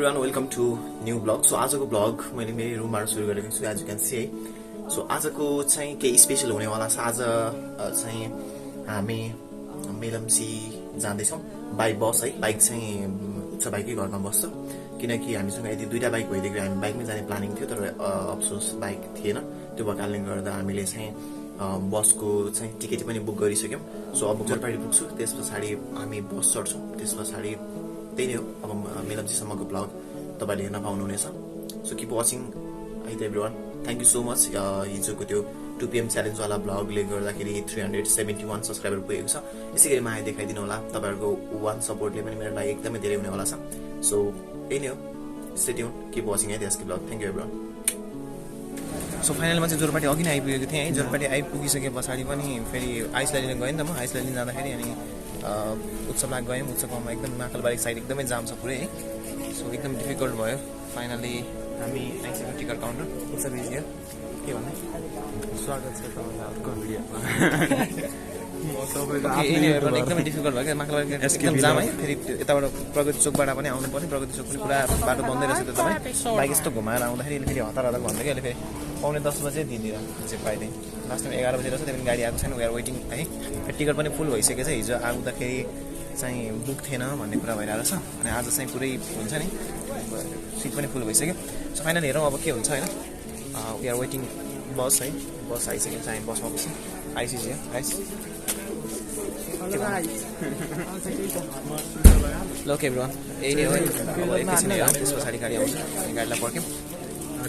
Everyone welcome to new blog. So आजको blog मैले मेरै रुमबाट सुरु गरेको छु, एज यु क्यान सी है। सो आजको चाहिँ केही स्पेशल हुनेवाला छ। आज चाहिँ हामी मेलम्ची जाँदैछौँ बाई बस है। बाइक चाहिँ उच्च बाइकै घरमा बस्छ, किनकि हामीसँग यदि दुईटा बाइक भइदिएको हामी बाइकमै जाने प्लानिङ थियो, तर अफसोस बाइक थिएन। त्यो भएको कारणले गर्दा हामीले चाहिँ बसको चाहिँ टिकट पनि बुक गरिसक्यौँ। सो अब जलपाइगुडी पुग्छु, त्यस पछाडि हामी बस चढ्छौँ। त्यस पछाडि त्यही नै हो, अब मेलम्चीसम्मको ब्लग तपाईँले हेर्न पाउनुहुनेछ। सो किप वाचिङ है त everyone. Thank you so much. हिजोको त्यो 2 PM च्यालेन्जवाला ब्लगले गर्दाखेरि 371 सब्सक्राइबर पुगेको छ। यसै गरी माया देखाइदिनु होला, तपाईँहरूको 1 सपोर्टले पनि मेरो लागि एकदमै धेरै हुनेवाला छ। सो यही नै हो, स्टे ट्युन, किप वाचिङ है त्यसको blog. Thank you everyone. So फाइनलमा चाहिँ जोरपाटी अघि नै आइपुगेको थिएँ है। जोरपाटी आइपुगिसके पछाडि पनि फेरि आइसलाई लिन गएँ नि त म। आइसलाई लिन जाँदाखेरि अनि उत्सवमा गयौँ। उत्सवमा एकदम माकलबारी साइड एकदमै जाम छ पुरै है। सो एकदम डिफिकल्ट भयो। फाइनली हामी आइसक्यौँ टिकट काउन्टर। उत्सव इज हियर। के भन्ने स्वागत छ तपाईँलाई अर्को भिडियोमा। एकदमै डिफिकल्ट भयो क्या माकलबारी एकदम जाम है। फेरि यताबाट प्रगति चोकबाट पनि आउनु पर्ने। प्रगति चोक पनि पुरा बाटो बन्दै रहेछ। त्यो तपाईँ बाइक यस्तो घुमाएर आउँदाखेरि फेरि हतार हतार भन्दै क्या। अहिले फेरि पाउने 10 बजे दिँदिन चाहिँ पाइदिएँ। लास्टमा 11 बजी रहेछ, त्यही पनि गाडी आएको छैन। वी आर वेटिङ है। फेरि टिकट पनि फुल भइसकेको छ। हिजो आउँदाखेरि चाहिँ बुक थिएन भन्ने कुरा भइरहेको छ, अनि आज चाहिँ पुरै हुन्छ नि, सिट पनि फुल भइसक्यो। सो फाइनल हेरौँ अब के हुन्छ होइन। वी आर वेटिङ बस है। बस आइसक्यो, हामी बसमा बस्छौँ। आइसिज आइस ल के एभ्रिवान, यही नै हो है। अब एकैछिन हेरौँ, त्यस पछाडि गाडी आउँछ, हामी गाडीलाई पर्ख्यौँ।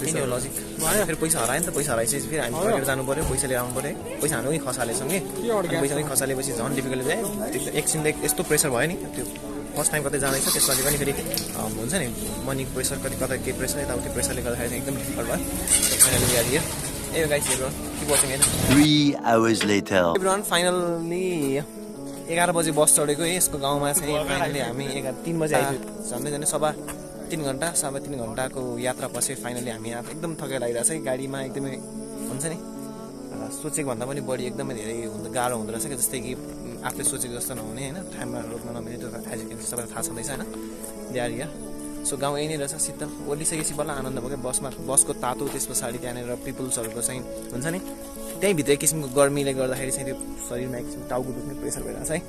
यही नै हो लजिक। फेरि पैसा हरायो नि त। पैसा हराइसकेपछि फेरि हामी फर्केर जानु पऱ्यो, पैसा लिएर आउनु पऱ्यो। पैसा हाल्नु खसालेछौँ कि, पैसा पनि खसालेपछि झन् डिफिकल्ट भयो। एकछिनले यस्तो प्रेसर भयो नि, त्यो फर्स्ट टाइम कतै जाँदैछ, त्यसपछि पनि फेरि हुन्छ नि मनीको प्रेसर, कता के प्रेसर, यताउति प्रेसरले गर्दाखेरि चाहिँ एकदम डिफिकल्ट भयो। Finally we are here. Hey guys everyone, keep watching है। 3 hours later एभ्रिवान फाइनली 11 बजे बस चढेको है। यसको गाउँमा चाहिँ फाइनली हामी 3 बजे आइपुग्यो। झन्डै 3.5 घन्टाको यात्रा पछि फाइनली हामी एकदम थकाइ लागिरहेको छ है। गाडीमा एकदमै हुन्छ नि सोचेको भन्दा पनि बढी एकदमै धेरै गाह्रो हुँदो रहेछ क्या। जस्तै कि आफूले सोचेको जस्तो नहुने होइन, टाइममा रोक्न नमिल्ने, त्यो एजुकेसन सबैलाई थाहा छँदैछ होइन। द्यारिया सो गाउँ यही नै रहेछ। शीतल ओर्लिसकेपछि बल्ल आनन्द भयो क्या। बसको तातो, त्यस पछाडि त्यहाँनिर पिपुल्सहरूको चाहिँ हुन्छ नि, त्यहीँभित्र एक किसिमको गर्मीले गर्दाखेरि चाहिँ त्यो शरीरमा एक किसिमको टाउको दुख्ने प्रेसर भइरहेको छ है।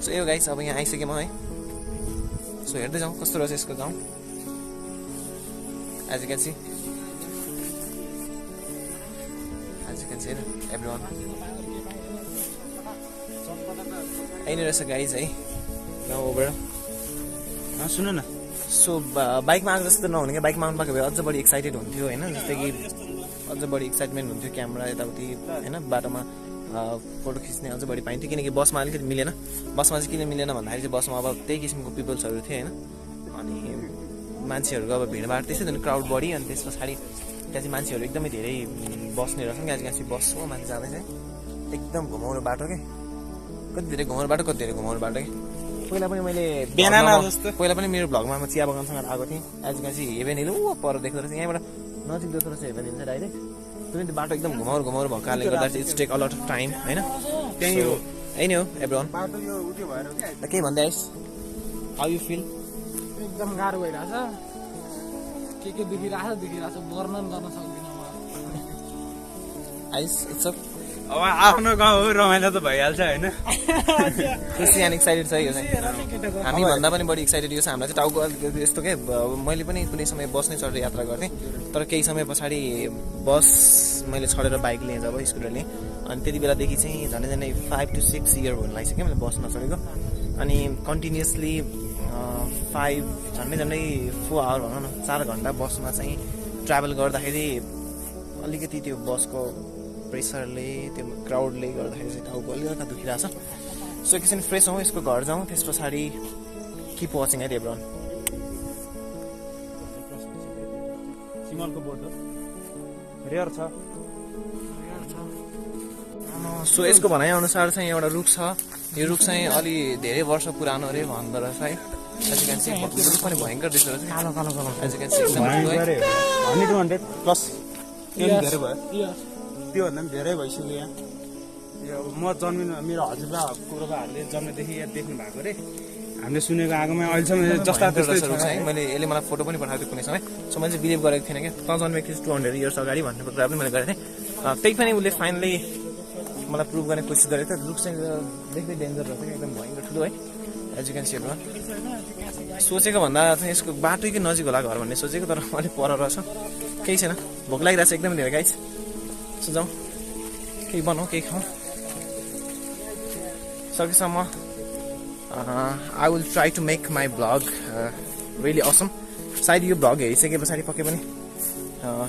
सो यो गाइस अब यहाँ आइसकेँ म है। सो हेर्दै जाउँ कस्तो रहेछ यसको गाउँ। As you can see everyone, यही नै रहेछ गाइज है गाउँबाट। सुन न। सो बाइकमा आएको जस्तो नहुने क्या। बाइकमा आउनु पाएको भए अझ बढी एक्साइटेड हुन्थ्यो होइन। जस्तै कि अझ बढी एक्साइटमेन्ट हुन्थ्यो, क्यामेरा यताउति होइन, बाटोमा फोटो खिच्ने अझ बढी पाइन्थ्यो। किनकि बसमा अलिकति मिलेन। बसमा चाहिँ किन मिलेन भन्दाखेरि चाहिँ बसमा अब त्यही किसिमको पिपल्सहरू थिए होइन। अनि मान्छेहरूको अब भिडभाड त्यस्तै थियो, क्राउड बढी। अनि त्यस पछाडि त्यहाँ चाहिँ मान्छेहरू एकदमै धेरै बस्ने रहेछन्। आज चाहिँ बस हो मान्छे जाँदैछ एकदम घुमाउनु बाटो के। कति धेरै घुमाउनु बाटो, कति धेरै घुमाउनु बाटो कि। पहिला पनि मेरो भ्लगमा म चिया बगानसँग आएको थिएँ। आज चाहिँ हेभेन हिल पर देख्दो रहेछ, यहाँबाट नजिक देख्दो रहेछ हेभेन हिल चाहिँ डाइरेक्ट। त्यो पनि त्यो बाटो एकदम घुमाउनु भएको कारणले गर्दा चाहिँ it's take a lot of time होइन। त्यही हो, यही नै हो एभ्रिवान। के भन्दै आइस, हाउ यु फिल? एकदम गाह्रो भइरहेछ। के दुखिरहेछ वर्णन गर्न सक्दिनँ म। Ice it's up. अब आफ्नो गाउँ हो, रमाइलो त भइहाल्छ होइन। खुसी एन्ड एक्साइटेड छ यो चाहिँ। हामी भन्दा पनि बढी एक्साइटेड यो छ। हामीलाई चाहिँ टाउको यस्तो के, मैले पनि कुनै समय बस नै चढेर यात्रा गर्थेँ, तर केही समय पछाडि बस मैले छडेर बाइक लिएँ जब, स्कुटर लिएँ। अनि त्यति बेलादेखि चाहिँ झन्डै 5 to 6 इयर हुन लागिसक्यो मैले बसमा चढेको। अनि कन्टिन्युसली 5 झन्डै 4 आवर भनौँ न, 4 घन्टा बसमा चाहिँ ट्राभल गर्दाखेरि अलिकति त्यो बसको प्रेसरले, त्यो क्राउडले गर्दाखेरि चाहिँ टाउको अलिकति दुखिरहेछ। सो एकछिन फ्रेस हौँ, यसको घर जाउँ, त्यस पछाडि किप वाचिङ है एभ्रिवान। सिमलको बोर्ड रेयर छ। सो यसको भनाइअनुसार चाहिँ एउटा रुख छ। यो रुख चाहिँ अलि धेरै वर्ष पुरानो अरे भन्दो रहेछ है। एजुकेन चाहिँ रुख पनि भयङ्कर देख्दो रहेछ। कालो एजुकेन चाहिँ 100 प्लस धेरै भयो। त्योभन्दा पनि धेरै भइसक्यो यहाँ। यो म जन्मिनु, मेरो हजुरबा गुरुबाहरूले जन्मेदेखि यहाँ देख्नु भएको अरे। हामीले सुनेको आगोमा अहिलेसम्म जस्ता त्यस्तै छ है। मैले यसले मलाई फोटो पनि पठाएको थियो कुनै समय, सो मैले चाहिँ बिलिभ गरेको थिइनँ क्या 1000 व्यक्ति 200 इयर्स अगाडि भन्ने कुरा पनि मैले गरेको थिएँ। त्यही पनि उसले फाइनली मलाई प्रुभ गर्ने कोसिस गरेको थियो। लुक चाहिँ देख्दै डेन्जर रहेछ क्या, एकदम भयङ्कर ठुलो है। As you can see everyone, सोचेको भन्दा चाहिँ यसको बाटोकै नजिक होला घर भन्ने सोचेको, तर अलिक पर रहेछ। केही छैन, भोक लागिरहेछ एकदम धेरै गाइस। सो जाउँ केही बनाऊ, केही खाउँ। सकेसम्म I will try to make my vlog really awesome. सायद यो भ्लग हेरिसके पछाडि पक्कै पनि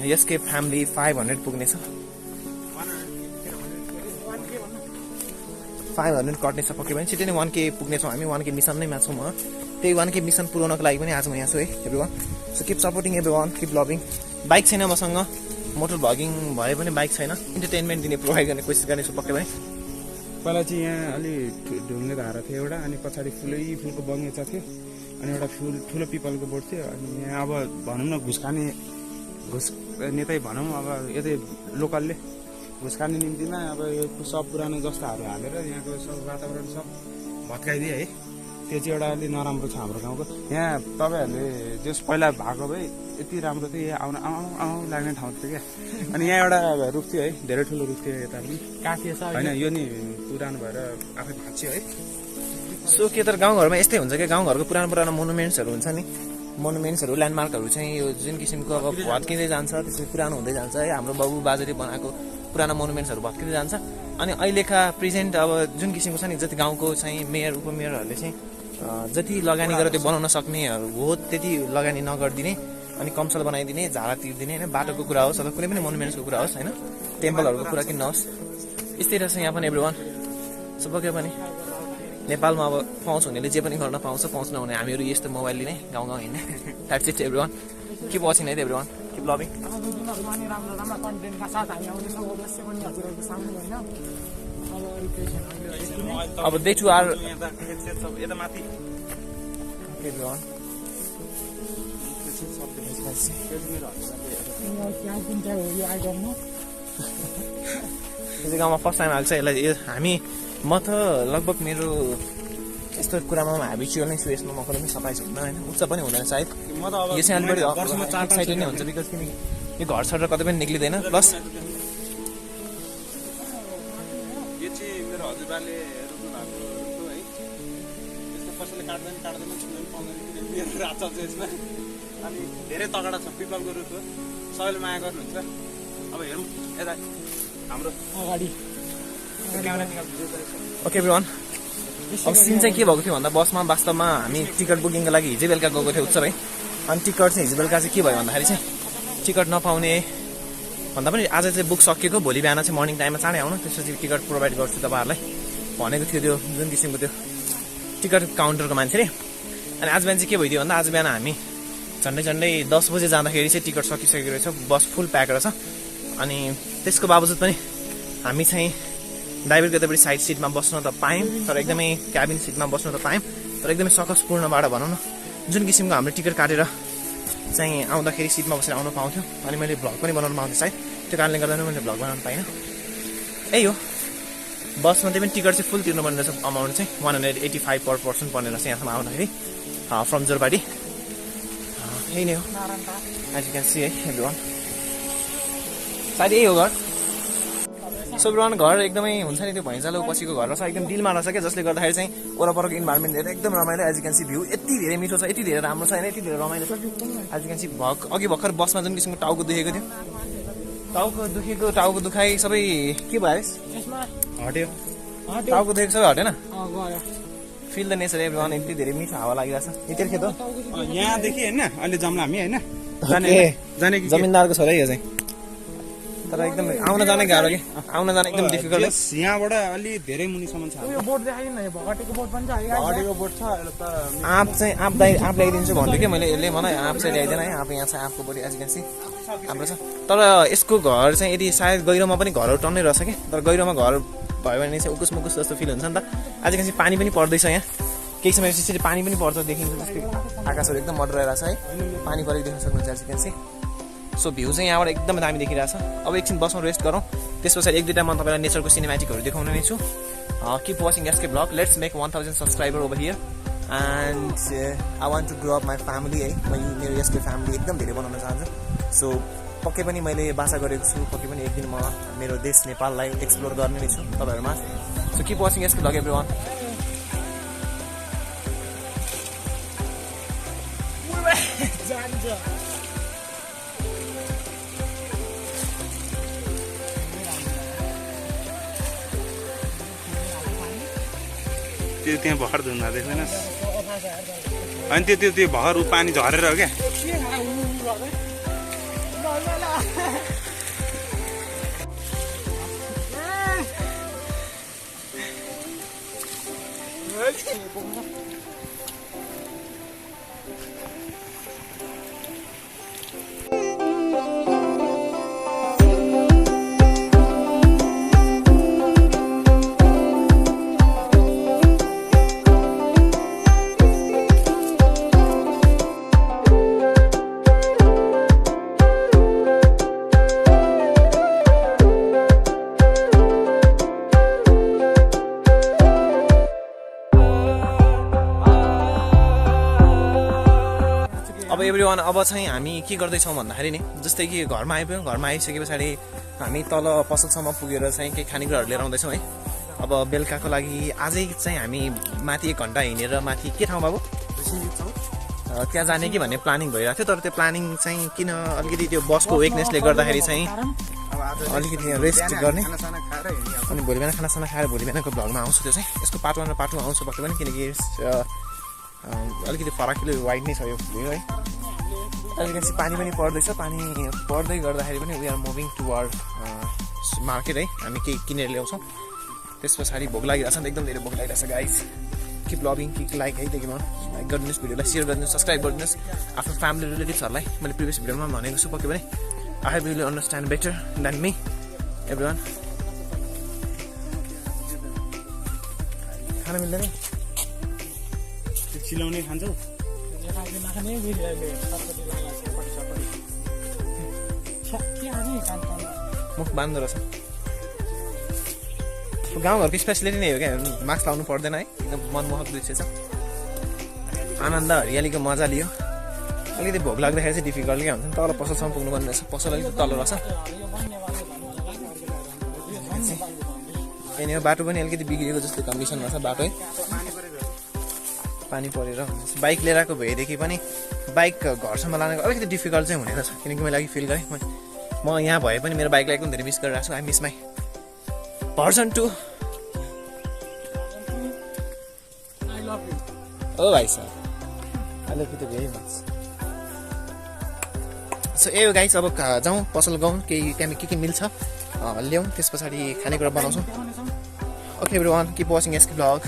यसकै फ्यामिली 500 पुग्नेछ, 500 कट्नेछ पक्कै पनि। छिटै नै 1K पुग्नेछौँ हामी। 1K मिसन नै माछौँ म। त्यही 1K मिसन पुऱ्याउनको लागि पनि आज म यहाँ छु है everyone. So keep supporting everyone, keep loving. Bike छैन मसँग, मोटर भ्लगिङ भए पनि बाइक छैन। इन्टरटेनमेन्ट दिने, प्रोभाइड गर्ने कोसिस गर्नेछु पक्कै पनि। पहिला चाहिँ यहाँ अलि ढुङ्गे धारा थियो एउटा, अनि पछाडि फुलको बगैँचा थियो, अनि एउटा ठुलो पिपलको बोट थियो। अनि यहाँ अब भनौँ न घुस नेतै भनौँ, अब यतै लोकलले घुस खाने निम्तिमा अब यो सब पुरानो जस्ताहरू हालेर यहाँको सब वातावरण सब भत्काइदिए है। त्यो चाहिँ एउटा अलि नराम्रो छ हाम्रो गाउँको। यहाँ तपाईँहरूले जस पहिला भएको भए यति राम्रो थियो, यहाँ आउन आउँ लाग्ने ठाउँ थियो क्या। अनि यहाँ एउटा रुख थियो है, धेरै ठुलो रुख थियो यता पनि होइन, यो नि पुरानो भएर आफै भाँच्यो है। सो के तर गाउँघरमा यस्तै हुन्छ क्या, गाउँघरको पुरानो मोनुमेन्ट्सहरू हुन्छ नि, मोनुमेन्ट्सहरू ल्यान्डमार्कहरू चाहिँ यो जुन किसिमको अब भत्किँदै जान्छ, त्यसरी पुरानो हुँदै जान्छ है। हाम्रो बाबु बाजेले बनाएको पुरानो मोनुमेन्ट्सहरू भत्किँदै जान्छ। अनि अहिलेका प्रेजेन्ट अब जुन किसिमको छ नि, जति गाउँको चाहिँ मेयर उपमेयरहरूले चाहिँ जति लगानी गरेर त्यो बनाउन सक्नेहरू हो त्यति लगानी नगरिदिने, अनि कमसल बनाइदिने, झाडा तिर्दिने होइन। बाटोको कुरा होस् अथवा कुनै पनि मोनुमेन्ट्सको कुरा होस् होइन, टेम्पलहरूको कुरा किन नहोस्, यस्तै रहेछ यहाँ पनि एभ्रिवान। सो पक्कै पनि नेपालमा अब पाउँछ हुनेले जे पनि गर्न पाउँछ, पाउँछ नहुने हामीहरू यस्तो मोबाइल लिने गाउँ हिँड्ने। That's it everyone, keep watching है एभ्रिवान, किप लभिङ। अब डे 2 आवर यता माथि एभ्रिवान। यो गाउँमा फर्स्ट टाइम आएको छ यसलाई। हामी म त लगभग मेरो यस्तो कुरामा हेबिचुअल नै छु, यसमा म कहिले पनि सफाइ हुन्न होइन, उच्च पनि हुँदैन सायद। म त अब यो चाहिँ अलिक बढी एक्साइटेड नै हुन्छ, बिकज किनकि यो घर छोडेर कतै पनि निक्लिँदैन। प्लस यो चाहिँ मेरो हजुरबाले रोप्नु भएको रुख हो है। यस्तो कसैले काट्दैन छुनु पाउँदैन, मेरो रात चल्छ यसमा। अनि धेरै तगडा छ, पिपलको रुख हो, सबैले माया गर्नुहुन्छ। अब हेरौँ यता हाम्रो अगाडि। ओके एभ्रिवान, अब सिन चाहिँ के भएको थियो भन्दा बसमा वास्तवमा हामी टिकट बुकिङको लागि हिजो बेलुका गएको थियो उत्सव है। अनि टिकट चाहिँ हिजो बेलुका चाहिँ के भयो भन्दाखेरि चाहिँ टिकट नपाउने भन्दा पनि आज चाहिँ बुक सकिएको, भोलि बिहान चाहिँ मर्निङ टाइममा चाँडै आउनु, त्यसपछि टिकट प्रोभाइड गर्छु तपाईँहरूलाई भनेको थियो त्यो जुन किसिमको त्यो टिकट काउन्टरको मान्छेले। अनि आज बिहान चाहिँ के भइदियो भन्दा आज बिहान हामी झन्डै 10 बजे जाँदाखेरि चाहिँ टिकट सकिसकेको रहेछ, बस फुल प्याक रहेछ। अनि त्यसको बावजुद पनि हामी चाहिँ ड्राइभरको यतापट्टि साइड सिटमा बस्न त पायौँ, तर एकदमै क्याबिन सिटमा बस्न त पायौँ, तर एकदमै सकसपूर्णबाट भनौँ न जुन किसिमको हामीले टिकट काटेर चाहिँ आउँदाखेरि सिटमा बसेर आउनु पाउँथ्यो। अनि मैले भ्लग पनि बनाउनु पाउँथेँ सायद, त्यो कारणले गर्दा मैले भ्लग बनाउनु पाइनँ। यही हो, बसमा त्यही पनि टिकट चाहिँ फुल तिर्नुपर्ने रहेछ, अमाउन्ट चाहिँ 185 पर पर्सन पर्ने रहेछ यहाँसम्म आउँदाखेरि फ्रम जोरपाटी। यही नै हो, एज यु क्यान सी है एभ्रिवान। सायद यही हो घर। सो एभ्रिवान, घर एकदमै हुन्छ नि त्यो भैँचालो पछिको घर रहेछ, एकदम दिलमा रहेछ क्या, जसले गर्दाखेरि चाहिँ वरपरको इन्भाइरोमेन्ट धेरै एकदम रमाइलो। As you can see view यति धेरै मिठो छ, यति धेरै राम्रो छ होइन, यति धेरै रमाइलो छ। एज यु क्यान सी अघि भर्खर बसमा जुन किसिमको टाउको दुखेको थियो, टाउको दुखाइ सबै के भयो हट्यो, टाउको दुखेको सबै हटेन। फिल द नेचर एभ्रिवान, यति धेरै मिठो हावा लागिरहेछ। यति खेत हो यहाँदेखि होइन अहिले जाउँला हामी होइन, जाने कि जमिनदारको छोरा यो चाहिँ, तर एकदम आउन जाने गाह्रो कि, आउन जान एकदम डिफिकल्ट। यहाँबाट अलि धेरै मुनिसम्म छ। यो बोट देखाइदिनु न, यो भगटेको बोट पनि छ। भगटेको बोट छ आँप चाहिँ आँप ल्याइदिन्छु भन्थ्यो कि मैले, यसले मलाई आँप चाहिँ ल्याइदिएन है। आँप यहाँ छ, आँपको बोडी एज यु क्यान सी हाम्रो छ। तर यसको घर चाहिँ यदि सायद गहिरोमा पनि घरहरू टन्नै रहेछ कि, तर गहिरोमा घर भयो भने चाहिँ उकुस मुकुस जस्तो फिल हुन्छ नि त। आज चाहिँ पानी पनि पर्दैछ यहाँ, केही समयपछि यसरी पानी पनि पर्छ देखिन्छ, जस्तै आकाशहरू एकदम मडराइरहेछ है, पानी परेको देख्न सक्नुहुन्छ as you can see. So view चाहिँ यहाँबाट एकदमै दामी देखिरहेछ। अब एकछिन बसमा रेस्ट गरौँ, त्यस पछाडि 1-2 म तपाईँलाई नेचरको सिनेमेटिकहरू देखाउने नै छु। Keep watching SK vlog, let's make 1000 subscriber over here. And I want to grow up my family है, मेरो यसको फ्यामिली एकदम धेरै बनाउन चाहन्छु। सो पक्कै पनि मैले बाचा गरेको छु, पक्कै पनि एक दिन म मेरो देश नेपाललाई एक्सप्लोर गर्ने नै छु तपाईँहरूमा। सो किप वाचिङ यसको भ्लग एभ्रीवान। त्यो त्यहाँ भर्खर धुन्दा देख्दैनस् अनि त्यो भर्खर पानी झरेर हो क्या। अब एभ्रीवान अब चाहिँ हामी के गर्दैछौँ भन्दाखेरि नि जस्तै कि घरमा आइपुग्यौँ, घरमा आइसके पछाडि हामी तल पसलसम्म पुगेर चाहिँ केही खानेकुराहरू लिएर आउँदैछौँ है। अब बेलुकाको लागि आजै चाहिँ हामी माथि 1 घन्टा हिँडेर माथि के ठाउँ बाबु त्यहाँ जाने कि भन्ने प्लानिङ भइरहेको थियो। तर त्यो प्लानिङ चाहिँ किन अलिकति त्यो बसको वेकनेसले गर्दाखेरि चाहिँ अलिकति रेस्ट गर्ने अनि भोलि बिहान खानासाना खाएर भोलि बिहानको भ्लगमा आउँछु। त्यो चाहिँ यसको पार्ट 1 र पार्ट 2 आउँछु पक्कै पनि, किनकि अलिकति फराकिलो वाइड नै छ यो भिडियो है। अलिकति पानी पनि पर्दैछ, पानी पर्दै गर्दाखेरि पनि we are moving toward market है। हामी केही किनेर ल्याउँछौँ, त्यस पछाडि भोक लागिरहेछ नि त, एकदम धेरै भोक लागिरहेछ guys. Keep loving, keep like है, देखिमा लाइक गरिदिनुहोस्, भिडियोलाई सेयर गरिदिनुहोस्, सब्सक्राइब गरिदिनुहोस् आफ्नो फ्यामिली रिलेटिभ्सहरूलाई। मैले प्रिभियस भिडियोमा भनेको छु पक्कै पनि I have really understand better than me everyone. खाना मिल्दैन चिलाउने खान्छौ मुख बाँध्दो रहेछ। गाउँघरको स्पेसलिटी नै हो क्या, मास्क लाउनु पर्दैन है। एकदम मनमोहक दृश्य छ, आनन्द हरियालीको मजा लियो। अलिकति भोक लाग्दाखेरि चाहिँ डिफिकल्ट क्या हुन्छ नि, तल पसलसम्म पुग्नुपर्ने रहेछ, पसल अलिकति तल रहेछ। यहाँनिर बाटो पनि अलिकति बिग्रिएको जस्तो कन्डिसनमा छ बाटो है, पानी परेर। बाइक लिएर आएको भएदेखि पनि बाइक घरसम्म लानको अलिकति डिफिकल्ट चाहिँ हुने रहेछ, किनकि मैले अघि फिल गरेँ म यहाँ भए पनि मेरो बाइकलाई एकदम धेरै मिस गरिरहेको छु। I miss my version 2। Oh भाइ sir I love you too very much. So hey guys अब जाउँ पसल गाउँ, केही त्यहाँ के मिल्छ ल्याउँ, त्यस पछाडि खानेकुरा बनाउँछौँ। ओके एभ्रीवान किप वाचिङ यसको भ्लग।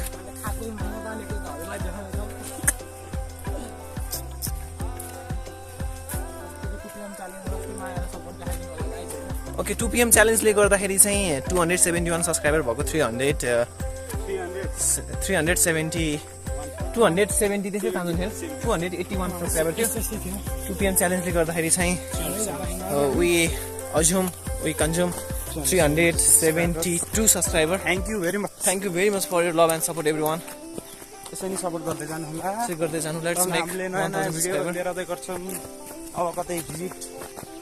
ओके 2 PM च्यालेन्जले गर्दाखेरि चाहिँ 271 सब्सक्राइबर भएको 270 त्यसै तान्नु थियो 281 सब्सक्राइबर थियो। 2 PM च्यालेन्जले गर्दाखेरि चाहिँ we consume 372 subscriber. Thank you very much for your love and support everyone. यसरी सपोर्ट गर्दै जानु होला, गर्दै जानु। लेट्स मेक 1000 सब्सक्राइबर गर्छौँ। अब कतै भिजिट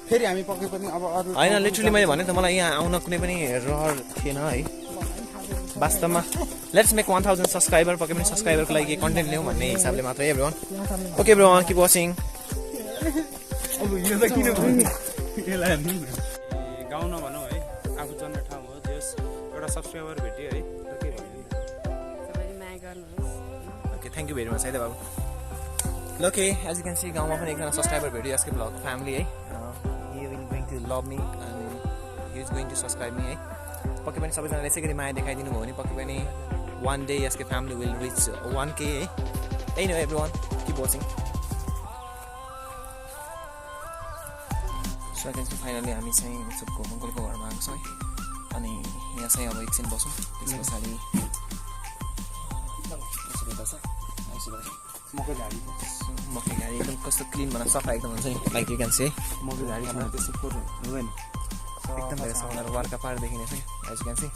फेरि हामी पक्कै पनि अब अरू हैन, लिटरली मैले भने त मलाई यहाँ आउन कुनै पनि रहर थिएन है वास्तवमा। लेट्स मेक 1000 सब्सक्राइबर, पक्कै पनि सब्सक्राइबरको लागि कन्टेन्ट ल्याउँ भन्ने हिसाबले मात्रै everyone. Okay everyone keep watching. अब यो त किन भन्नु गाउँ नभनौँ है, आफू जन्म ठाउँ हो, जस एउटा सब्सक्राइबर भेट्यो है, के भयो। Okay thank you very much है त बाबु। Okay as you can see गाउँमा पनि एकजना सब्सक्राइबर भेट्यो यसको भ्लग फ्यामिली है। He will going to love me and he is going to subscribe me है। पक्कै पनि सबैजनाले यसै गरी माया देखाइदिनु भयो भने पक्कै पनि one day यसको फ्यामिली विल रिच 1K है। यही नै हो एभ्रीवान किप वाचिङ। सो चाहिँ फाइनली हामी चाहिँ उसको अङ्कलको घरमा आएको छौँ है। अनि यहाँ चाहिँ अब एकछिन बसौँ, त्यस पछाडि मकै गाडी एकदम कस्तो क्लिन भन सफा एकदम हुन्छ नि, लाइक यु क्यान सी मकै गाडी त्यस्तो फोहोर हुँदैन, एकदम धेरै सफा वार्का पार देखिने चाहिँ as you can see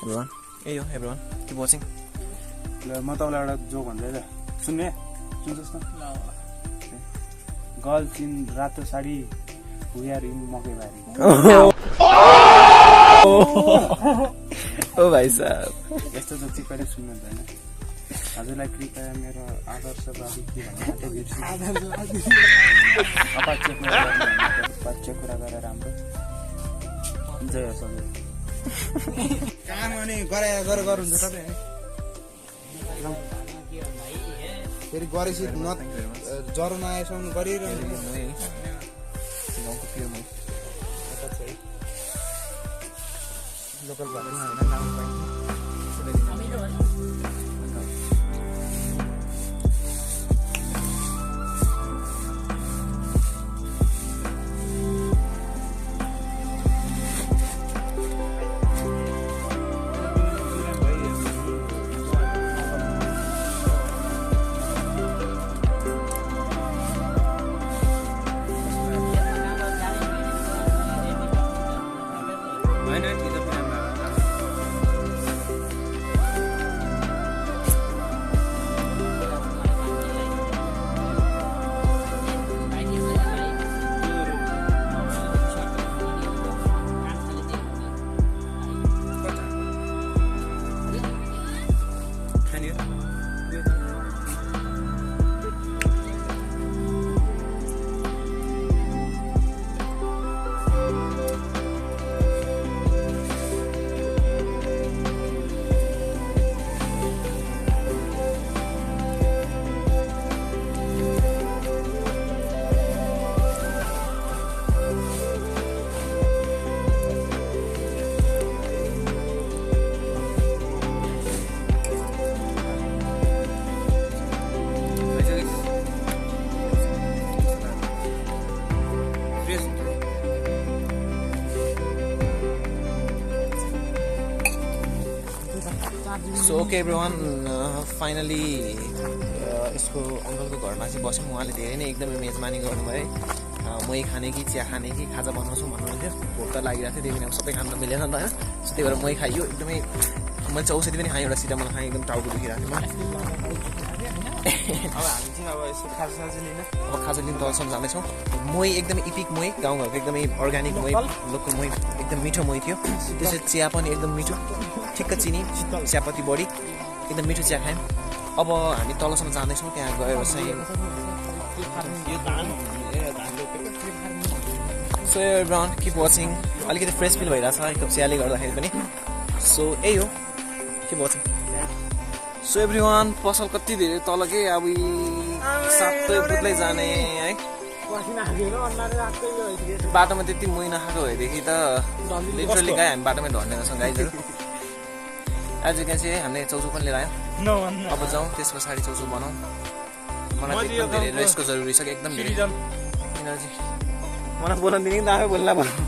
everyone. यही हो एभ्रीवान किप वाचिङ। ल म तपाईँलाई एउटा जोक भन्दै त सुन्ने सुन्छस् न गर्ल्स इन रातो साडी वी आर इन मकैबारी ओ भाइ साहब यस्तो त चाहिँ कहिले सुन्नुहुँदैन हजुरलाई कृपया मेरो आदर्शवादी के भन्नु पच्चे कुरा गरेर राम्रो जय होस् हजुर काम अनि गर्नुहुन्छ तपाईँ फेरि गरेपछि ज्वरो नआएसम्म गरिरहनु local so okay everyone finally यसको अङ्कलको घरमा चाहिँ बस्यौँ उहाँले धेरै नै एकदमै मेजमानी गर्नुभयो मै खाने कि चिया खाने कि खाजा बनाउँछु भन्नुहुन्थ्यो भोक त लागिरहेको थियो त्यही पनि अब सबै खान त मिलेन नि त होइन सो त्यही भएर मै खाइयो एकदमै मैले चाहिँ औषधि पनि खाएँ एउटा सिटामोल खाएँ एकदम टाउको दुखिरहेको थियो अब हामी चाहिँ अब यसो खाजा लिन अब खाजा लिन तलसम्म जाँदैछौँ मै एकदमै इपिक मै गाउँघरको एकदमै अर्ग्यानिक मै लोकल मै एकदम मिठो मै थियो त्यसपछि चिया पनि एकदम मिठो ठिक्क चिनी चियापत्ती बढी एकदम मिठो चिया खायौँ अब हामी तलसम्म जाँदैछौँ त्यहाँ गएर चाहिँ सो एभ्रिवान किप वाचिङ अलिकति फ्रेस फिल भइरहेछ एक कप चियाले गर्दाखेरि पनि सो यही हो किप वाचिङ सो एभ्रिवान पसल कति धेरै तल के अब सातै बुत्लै जाने है बाटोमा त्यति मै नखाएको भएदेखि त लिटरली गाई हामी बाटोमै ढड्ने गर्छौँ गाईहरू आज क्यान चाहिँ हामीले चौचौ पनि लिएर आयो अब जाउँ त्यस पछाडि चौचौ बनाउँ मलाई एकदम धेरै रेस्टको जरुरी छ कि एकदम धेरै एनर्जी मलाई बोल्न दिने कि आफै बोल्न भन्नु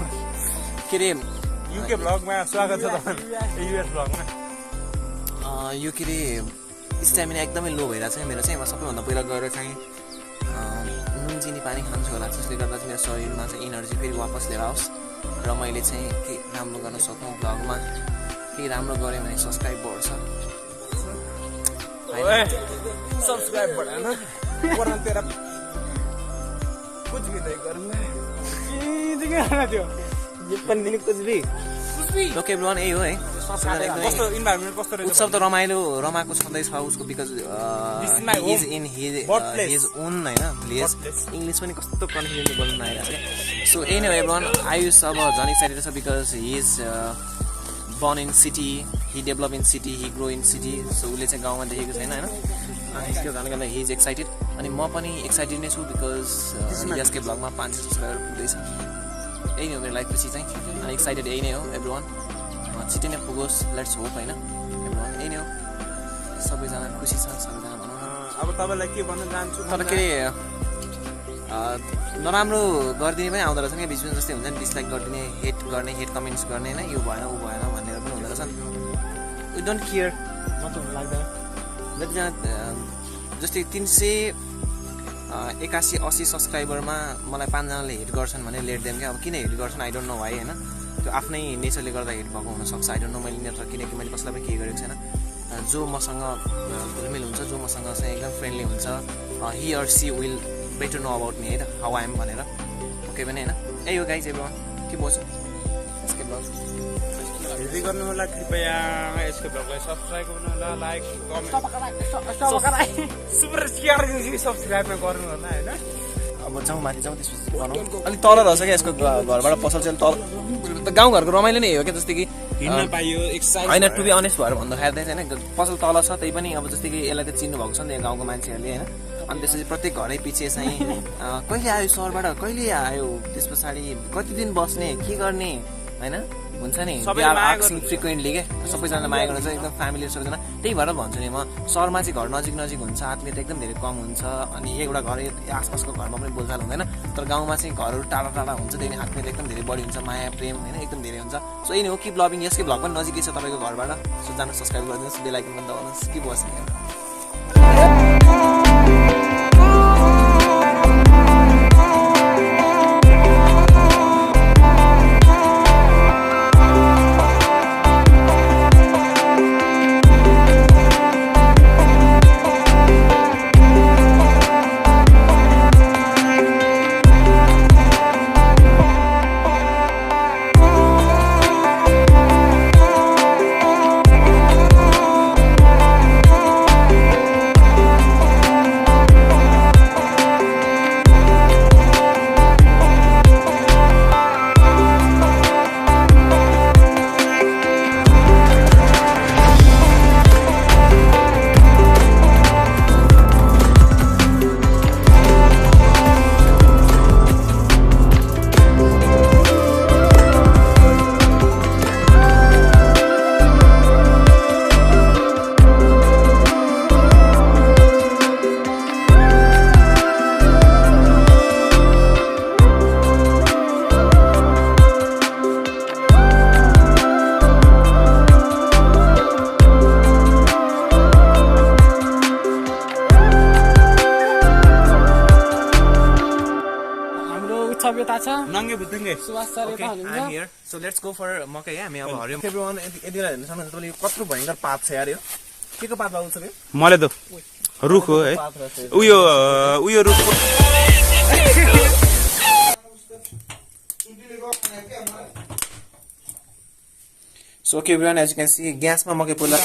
के अरे युके भ्लगमा स्वागत छ तपाईँ युएस भ्लगमा यो के अरे स्ट्यामिना एकदमै लो भइरहेको छ मेरो चाहिँ म सबैभन्दा पहिला गएर चाहिँ नुन चिनी पानी खान्छु होला जसले गर्दा चाहिँ मेरो शरीरमा चाहिँ एनर्जी फेरि वापस लिएर आओस् र मैले चाहिँ के राम्रो गर्न सकौँ भ्लगमा केही राम्रो गरेँ भने सब्सक्राइब बढ्छ सब्सक्राइब बढाना वरना तेरा कुछ भी नहीं करना त्यो जे पनि दिने कुछ भी ओके एभ्रिवान यही हो है कस्तो इन्भाइरोमेन्ट कस्तो रहेछ उत्सव त रमाएको छँदैछ उसको because is in his own होइन भिलेज इङ्ग्लिस पनि कस्तो कन्फिडेन्टली बोल्नु आइरहेको छ सो यही नै हो एभ्रिवान आयुष अब झन् एक्साइटेड छ because he is born in city, he develop in city, he grow in city. So उसले चाहिँ गाउँमा देखेको छैन होइन अनि त्यो कारणले गर्दा he is excited अनि म पनि एक्साइटेड नै छु बिकज यसकै ब्लगमा 500 सब्सक्राइबर पुग्दैछ यही नै हो मेरो लाइफ पछि चाहिँ अनि एक्साइटेड यही नै हो एभ्रिवान छिटै नै पुगोस् लेट्स होप होइन एभ्रिवान यही नै हो सबैजना खुसी छ सबैजना भनौँ अब तपाईँलाई के भन्न चाहन्छु तर के नराम्रो गरिदिने पनि आउँदो रहेछ क्या बिचमा जस्तै हुन्छ नि डिसलाइक गरिदिने हेट कमेन्ट्स गर्ने होइन यो भएन ऊ भएन भनेर पनि हुँदो रहेछ नि वी डोन्ट केयर म त लाग्दैन जतिजना जस्तै 381-80 सब्सक्राइबरमा मलाई 5 जनाले हेट गर्छन् भने लेट देम क्या अब किन हेट गर्छन् आई डोन्ट नो वाइ होइन त्यो आफ्नै नेचरले गर्दा हेट भएको हुनसक्छ आई डोन्ट नो मैले किनकि मैले कसैलाई पनि केही गरेको छैन जो मसँग घुलमिल हुन्छ, जो मसँग चाहिँ एकदम फ्रेन्डली हुन्छ, he or she will better know about me है त, हाउ आई एम भनेर। ओके भने होइन, यही हो गाइज एभ्रीवन, के बोल्छु यसको ब्लग यदि गर्नु होला कृपया यसको ब्लगलाई सब्स्क्राइब गर्नु होला, like comment super share subscribe गर्नु होला हैन। अब जाउँ माथि जाउँ, त्यसपछि गरौँ। अलिक तल रहेछ क्या यसको घरबाट पसल चाहिँ तल, गाउँघरको रमाइलो नै हो क्या, जस्तै कि हिँड्न पाइयो एक्सर्साइज होइन टु बी अनेस्ट भएर भन्दाखेरि चाहिँ होइन पसल तल छ, त्यही पनि अब जस्तै कि यसलाई त चिन्नु भएको छ नि त गाउँको मान्छेहरूले होइन। अनि त्यसपछि प्रत्येक घरै पछि चाहिँ कहिले आयो सहरबाट, कहिले आयो, त्यस पछाडि कति दिन बस्ने, के गर्ने होइन, हुन्छ नि फ्रिक्वेन्टली क्या, सबैजनाले माया गर्नुहुन्छ एकदम फ्यामिली सबैजना। त्यही भएर भन्छु नि म, सहरमा चाहिँ घर नजिक नजिक हुन्छ, आत्मीयता एकदम धेरै कम हुन्छ, अनि एउटा घर आसपासको घरमा पनि बोलचाल हुँदैन। तर गाउँमा चाहिँ घरहरू टाढा टाढा हुन्छ, त्यही पनि आत्मीयता एकदम धेरै बढी हुन्छ, माया प्रेम होइन एकदम धेरै हुन्छ। सो यही नै हो, किप लभिङ, यसकै ब्लग पनि नजिकै छ तपाईँको घरबाट। सो जानु सब्सक्राइब गरिदिनुहोस्, बेल आइकन पनि दबाउनुहोस्, कि बस्ने। नङ्गे बुद्धङ्गे सुभाष सर यता I'm हुनुहुन्छ। here. So let's go for मकै हामी अब हरियो। Everyone यति बेला हेर्नु सक्नुहुन्छ तपाईँले यो कत्रो भयङ्कर पात छ यार, यो के को पात बाबु छ यो? मलाई त रुख हो है, उयो रुखको So okay everyone, as you can see ग्यासमा मकै पोल्दा